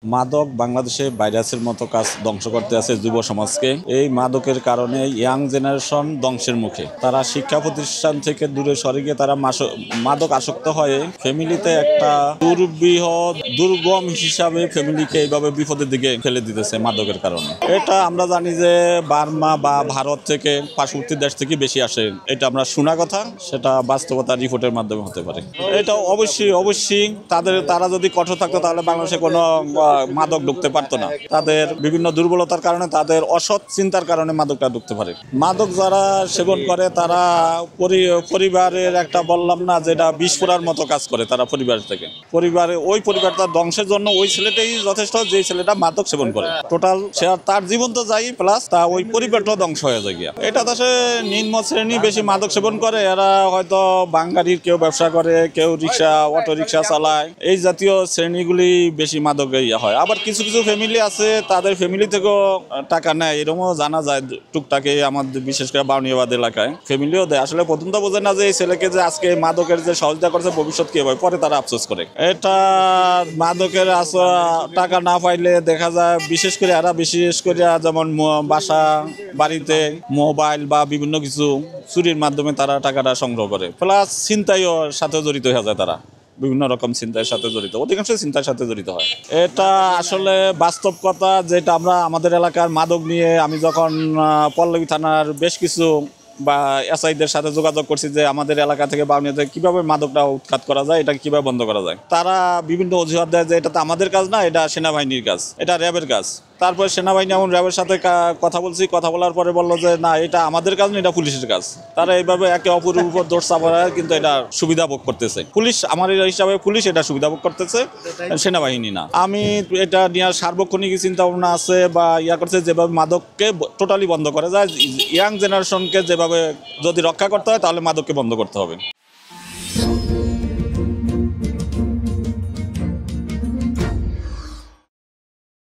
মাদক বাংলাদেশে ভাইরাসের মতো কাজ ধ্বংস করতে আছে যুব সমাজকে। এই মাদকের কারণে ইয়াং জেনারেশন ধ্বংসের মুখে। তারা শিক্ষা প্রতিষ্ঠান থেকে দূরে সরে গিয়ে তারা মাদক আসক্ত হয়ে ফ্যামিলিতে একটা দুর্গম হিসাবে ফ্যামিলিকে এইভাবে বিপদের দিকে ফেলে দিতেছে মাদকের কারণে। এটা আমরা জানি যে বার্মা বা ভারত থেকে পার্শ্ববর্তী দেশ থেকে বেশি আসে, এটা আমরা শোনা কথা, সেটা বাস্তবতা রিপোর্টের মাধ্যমে হতে পারে। এটা অবশ্যই তারা যদি কঠোর থাকতো তাহলে বাংলাদেশে কোনো মাদক ঢুকতে পারতো না। তাদের বিভিন্ন দুর্বলতার কারণে, তাদের অসৎ চিন্তার কারণে মাদকটা ঢুকতে পারে। মাদক যারা সেবন করে তারা পরিবারের একটা বললাম না যেটা বিস্ফোরার মতো কাজ করে। তারা ওই পরিবারটা ধ্বংসের জন্য ওই ছেলেটাই যথেষ্ট, যে ছেলেটা মাদক সেবন করে। টোটাল তার জীবন তো যাই, প্লাস তা ওই পরিবারটাও ধ্বংস হয়ে যায় গিয়া। এটা দেশে নিম্ন শ্রেণী বেশি মাদক সেবন করে। এরা হয়তো বাঙালির কেউ ব্যবসা করে, কেউ অটো রিক্সা চালায়, এই জাতীয় শ্রেণীগুলি বেশি মাদক হয়। আবার কিছু কিছু ফ্যামিলি আছে, তাদের ফ্যামিলি থেকেও টাকা নেয়, এরকমও জানা যায় টুকটাকে। আমাদের বিশেষ করে বাউনিয়াবাদ এলাকায় ফ্যামিলিও দেয়। আসলে প্রথম তো বোঝে না যে এই ছেলেকে যে আজকে মাদকের যে সহযোগিতা করছে ভবিষ্যৎ কি হবে, পরে তারা আফসোস করে। এটা মাদকের টাকা না পাইলে দেখা যায় বিশেষ করে যেমন বাসা বাড়িতে মোবাইল বা বিভিন্ন কিছু চুরির মাধ্যমে তারা টাকাটা সংগ্রহ করে। প্লাস ছিনতাইও সাথে জড়িত হয়ে যায়। তারা বিভিন্ন রকম চিন্তার সাথে জড়িত, অধিকাংশ চিন্তার সাথে জড়িত হয়। এটা আসলে বাস্তব কথা, যেটা আমরা আমাদের এলাকার মাদক নিয়ে আমি যখন পল্লবী থানার বেশ কিছু বা এসআইদের সাথে যোগাযোগ করছি যে আমাদের এলাকা থেকে বাউনিয়াতে কিভাবে মাদকটা উৎখাত করা যায়, এটা কিভাবে বন্ধ করা যায়, তারা বিভিন্ন অজুহাত দেয় যে এটা তো আমাদের কাজ না, এটা সেনাবাহিনীর কাজ, এটা র্যাবের কাজ। তারপরে সেনাবাহিনী এমন র্যাবের সাথে কথা বলার পরে বললো যে না, এটা আমাদের কাজ না, এটা পুলিশের কাজ। তারা এইভাবে একে অপরের উপর দোষ চাপায় কিন্তু এটা সুবিধা ভোগ করতেছে পুলিশ। আমার হিসাবে পুলিশ এটা সুবিধা ভোগ করতেছে, সেনাবাহিনী না। আমি এটা নিয়ে সার্বক্ষণিক চিন্তা ভাবনা আছে বা করছে যেভাবে মাদককে টোটালি বন্ধ করা যায়, ইয়াং জেনারেশনকে যেভাবে যদি রক্ষা করতে হয় তাহলে মাদককে বন্ধ করতে হবে।